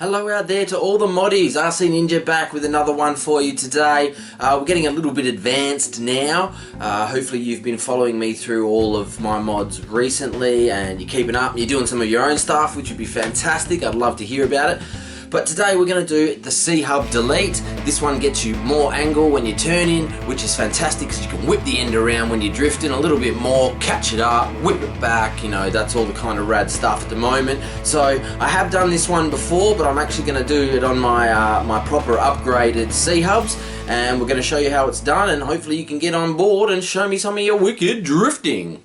Hello out there to all the moddies. RC Ninja back with another one for you today. We're getting a little bit advanced now. Hopefully you've been following me through all of my mods recently and you're keeping up and you're doing some of your own stuff, which would be fantastic. I'd love to hear about it. But today we're going to do the C-Hub Delete. This one gets you more angle when you're turning, which is fantastic because you can whip the end around when you're drifting a little bit more, catch it up, whip it back, you know, that's all the kind of rad stuff at the moment. So I have done this one before, but I'm actually going to do it on my, my proper upgraded C-Hubs, and we're going to show you how it's done, and hopefully you can get on board and show me some of your wicked drifting.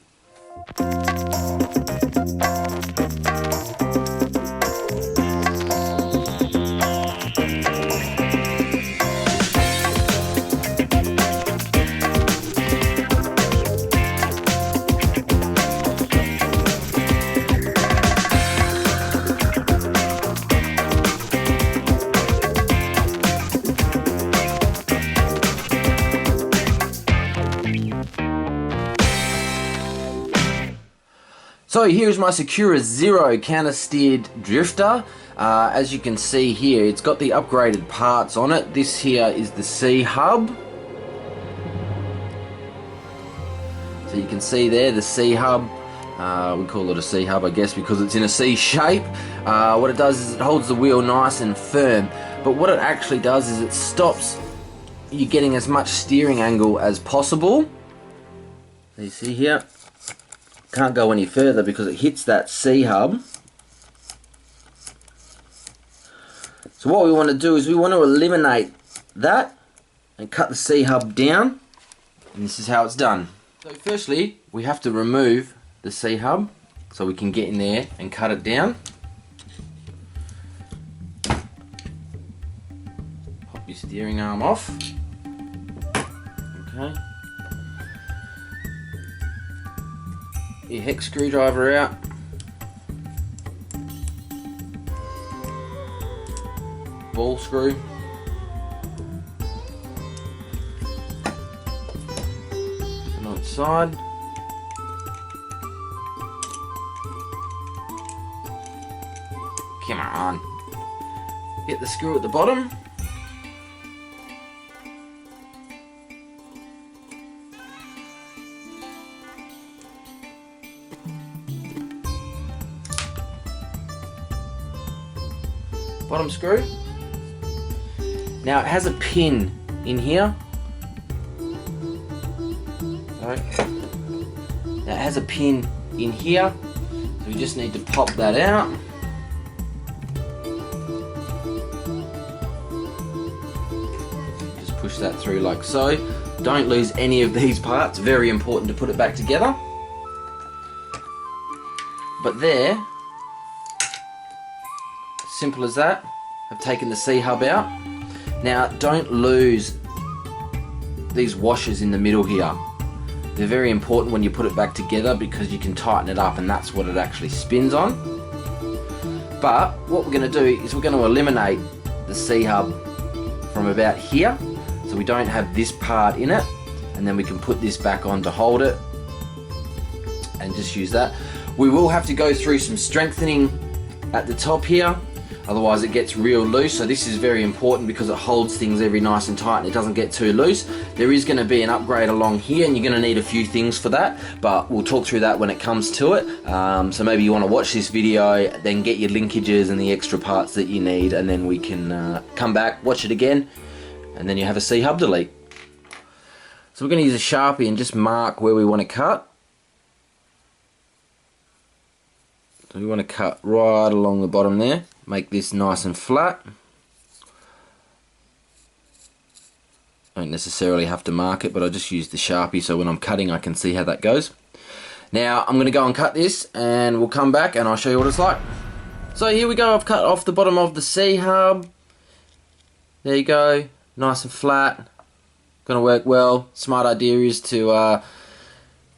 So here's my Secura Zero counter-steered drifter. As you can see here, it's got the upgraded parts on it. This here is the C-Hub. So you can see there the C-Hub. We call it a C-Hub, I guess, because it's in a C shape. What it does is it holds the wheel nice and firm. But what it actually does is it stops you getting as much steering angle as possible. You see here? Can't go any further because it hits that C-Hub. So what we want to do is we want to eliminate that and cut the C-Hub down, and this is how it's done. So firstly we have to remove the C-Hub so we can get in there and cut it down. Pop your steering arm off. Okay. Your hex screwdriver out. Ball screw. Put it on its side. Come on. Get the screw at the bottom. Bottom screw. Now it has a pin in here. Sorry. Now it has a pin in here, so we just need to pop that out. Just push that through like so. Don't lose any of these parts, very important to put it back together. But there, simple as that. I've taken the C-Hub out. Now don't lose these washers in the middle here. They're very important when you put it back together because you can tighten it up and that's what it actually spins on. But what we're going to do is we're going to eliminate the C-Hub from about here so we don't have this part in it, and then we can put this back on to hold it and just use that. We will have to go through some strengthening at the top here, otherwise it gets real loose. So this is very important because it holds things very nice and tight and it doesn't get too loose. There is going to be an upgrade along here and you're going to need a few things for that, but we'll talk through that when it comes to it. So maybe you want to watch this video, then get your linkages and the extra parts that you need, and then we can come back, watch it again, and then you have a C-Hub delete. So we're going to use a Sharpie and just mark where we want to cut. So we want to cut right along the bottom there. Make this nice and flat. Don't necessarily have to mark it, but I just use the Sharpie so when I'm cutting I can see how that goes. Now I'm going to go and cut this and we'll come back and I'll show you what it's like. So here we go, I've cut off the bottom of the C-Hub. There you go, nice and flat. Gonna work well. Smart idea is to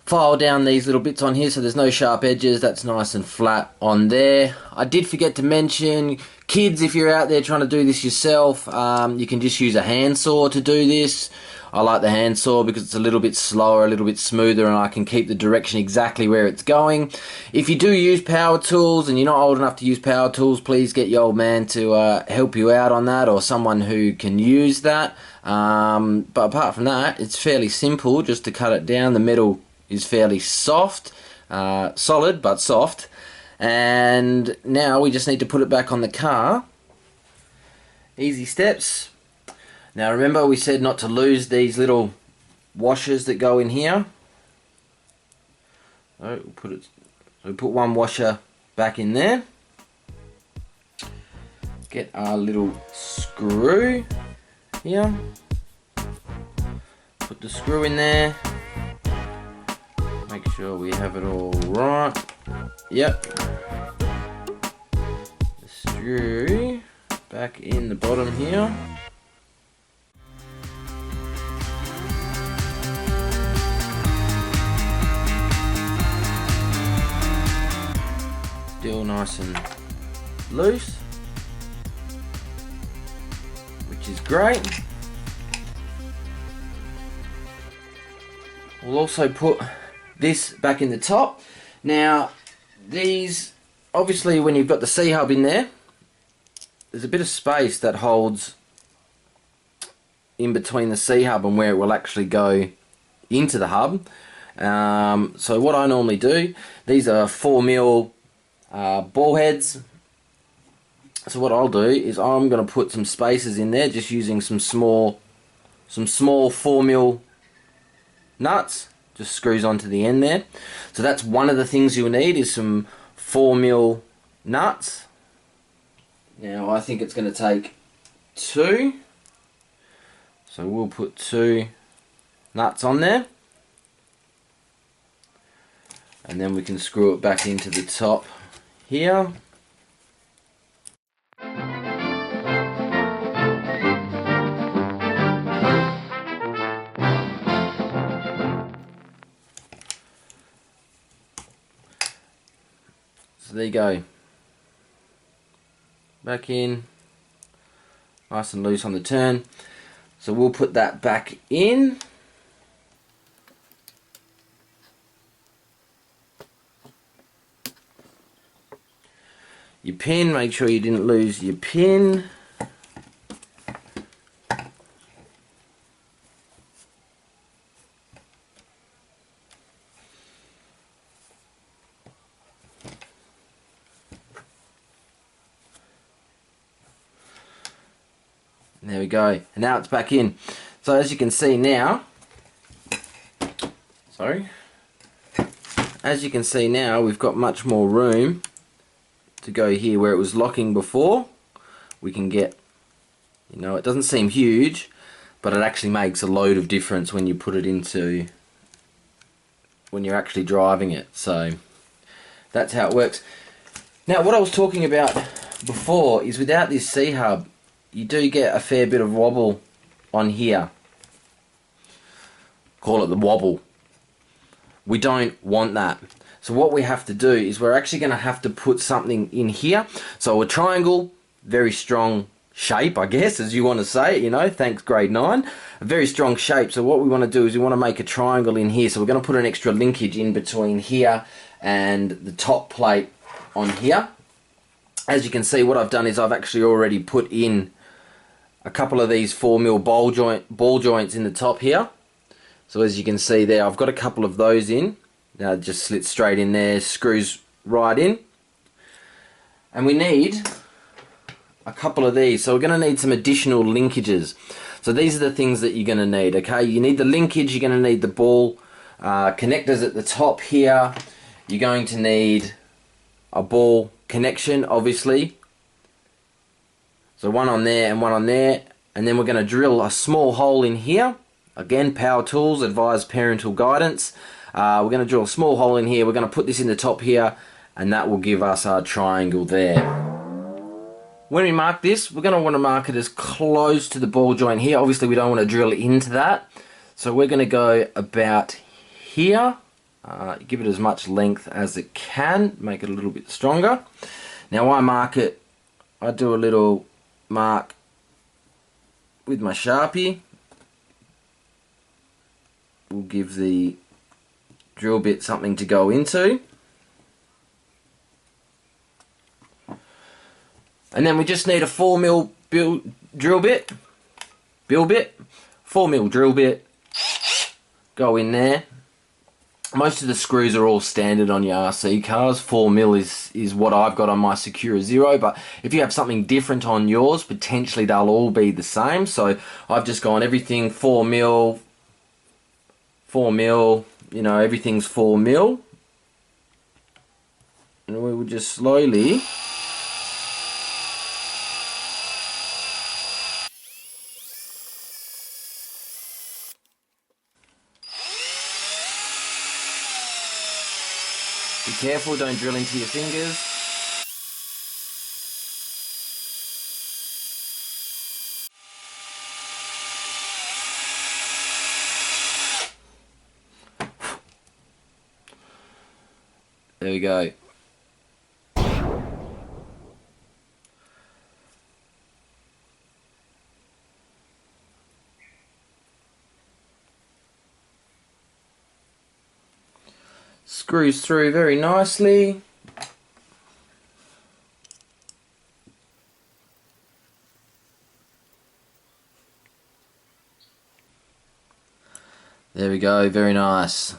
file down these little bits on here so there's no sharp edges. That's nice and flat on there. I did forget to mention, kids, if you're out there trying to do this yourself, you can just use a handsaw to do this. I like the handsaw because it's a little bit slower, a little bit smoother, and I can keep the direction exactly where it's going. If you do use power tools and you're not old enough to use power tools, please get your old man to help you out on that, or someone who can use that. But apart from that, it's fairly simple just to cut it down. The metal is fairly soft, solid but soft. And now we just need to put it back on the car. Easy steps. Now remember, we said not to lose these little washers that go in here. So we'll put one washer back in there. Get our little screw here. Put the screw in there. Make sure we have it all right. Yep. The screw back in the bottom here. Still nice and loose, which is great. We'll also put this back in the top. Now these, obviously when you've got the C-hub in there, there's a bit of space that holds in between the C-hub and where it will actually go into the hub. So what I normally do, these are 4mm ball heads. So what I'll do is I'm going to put some spaces in there, just using some small 4mm nuts, just screws onto the end there. So that's one of the things you'll need, is some 4mm nuts. Now I think it's going to take 2, so we'll put 2 nuts on there, and then we can screw it back into the top here. So there you go. Back in, nice and loose on the turn. So we'll put that back in. Your pin, make sure you didn't lose your pin. There we go, and now it's back in. So as you can see now, we've got much more room to go here. Where it was locking before, we can get, you know, it doesn't seem huge, but it actually makes a load of difference when you put it into, when you're actually driving it. So that's how it works. Now what I was talking about before is, without this C-hub, you do get a fair bit of wobble on here. Call it the wobble. We don't want that. So what we have to do is, we're actually going to have to put something in here. So a triangle, very strong shape, I guess, as you want to say it, you know, thanks grade 9. A very strong shape. So what we want to do is we want to make a triangle in here. So we're going to put an extra linkage in between here and the top plate on here. As you can see, what I've done is I've actually already put in a couple of these 4mm ball joints in the top here. So as you can see there, I've got a couple of those in. Now it just slits straight in there, screws right in. And we need a couple of these. So we're going to need some additional linkages. So these are the things that you're going to need, okay? You need the linkage, you're going to need the ball connectors at the top here. You're going to need a ball connection, obviously. So one on there and one on there, and then we're going to drill a small hole in here. Again, power tools, advise parental guidance. We're going to drill a small hole in here. We're going to put this in the top here, and that will give us our triangle there. When we mark this, we're going to want to mark it as close to the ball joint here. Obviously, we don't want to drill into that. So we're going to go about here. Give it as much length as it can, make it a little bit stronger. Now I mark it, I do a little mark with my Sharpie. will give the drill bit something to go into. And then we just need a 4mm drill bit, 4mm drill bit, go in there. Most of the screws are all standard on your RC cars. 4mm is what I've got on my Secura Zero, but if you have something different on yours, potentially they'll all be the same. So I've just gone everything 4mm, you know, everything's 4mm. And we will just slowly be careful, don't drill into your fingers. There we go. Screws through very nicely. There we go, very nice.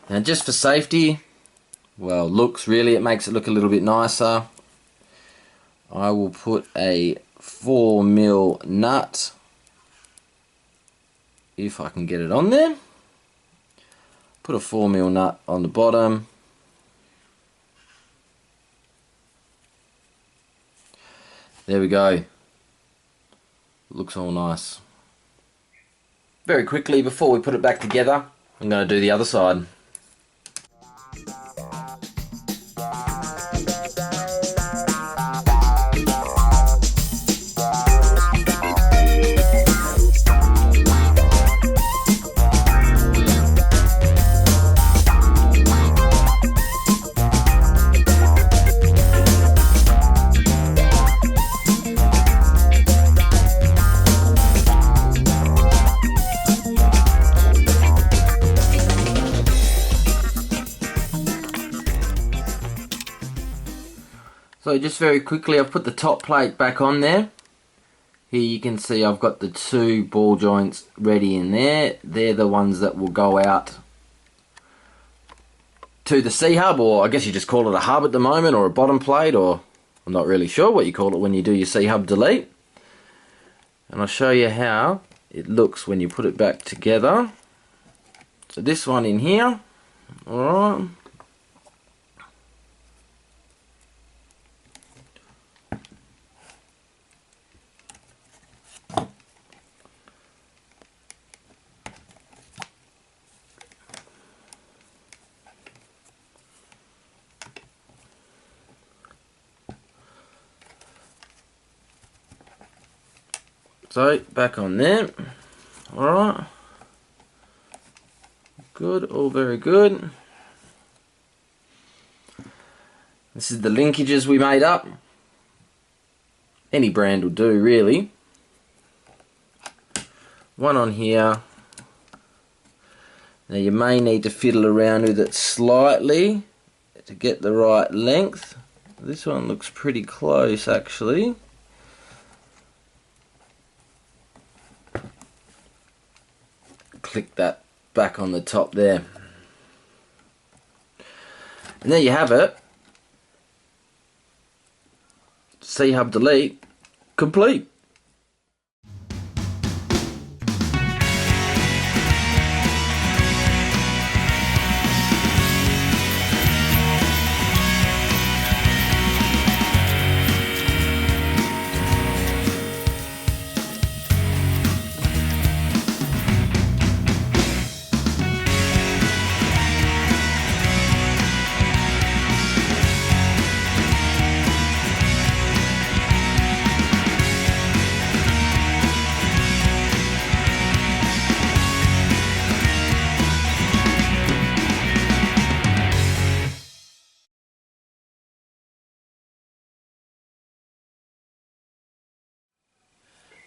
Now just for safety, well, looks really, it makes it look a little bit nicer. I will put a 4mm nut, if I can get it on there. Put a 4mm nut on the bottom. There we go. Looks all nice. Very quickly, before we put it back together, I'm going to do the other side. So just very quickly, I've put the top plate back on there. Here you can see I've got the 2 ball joints ready in there. They're the ones that will go out to the C-hub, or I guess you just call it a hub at the moment, or a bottom plate, or I'm not really sure what you call it when you do your C-hub delete. And I'll show you how it looks when you put it back together. So this one in here, alright. So, back on there. Alright. Good, all very good. This is the linkages we made up. Any brand will do, really. One on here. Now you may need to fiddle around with it slightly to get the right length. This one looks pretty close, actually. Click that back on the top there. And there you have it. C-hub delete complete.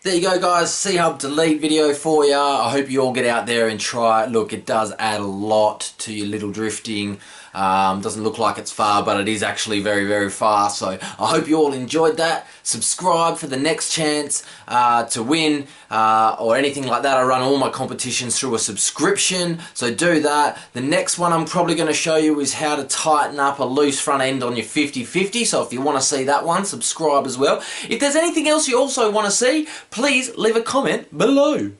There you go, guys, C-Hub delete video for you. I hope you all get out there and try it. Look, it does add a lot to your little drifting. Doesn't look like it's far, but it is actually very, very far. So I hope you all enjoyed that. Subscribe for the next chance to win or anything like that. I run all my competitions through a subscription, so do that. The next one I'm probably going to show you is how to tighten up a loose front end on your 50/50. So if you want to see that one, subscribe as well. If there's anything else you also want to see, please leave a comment below.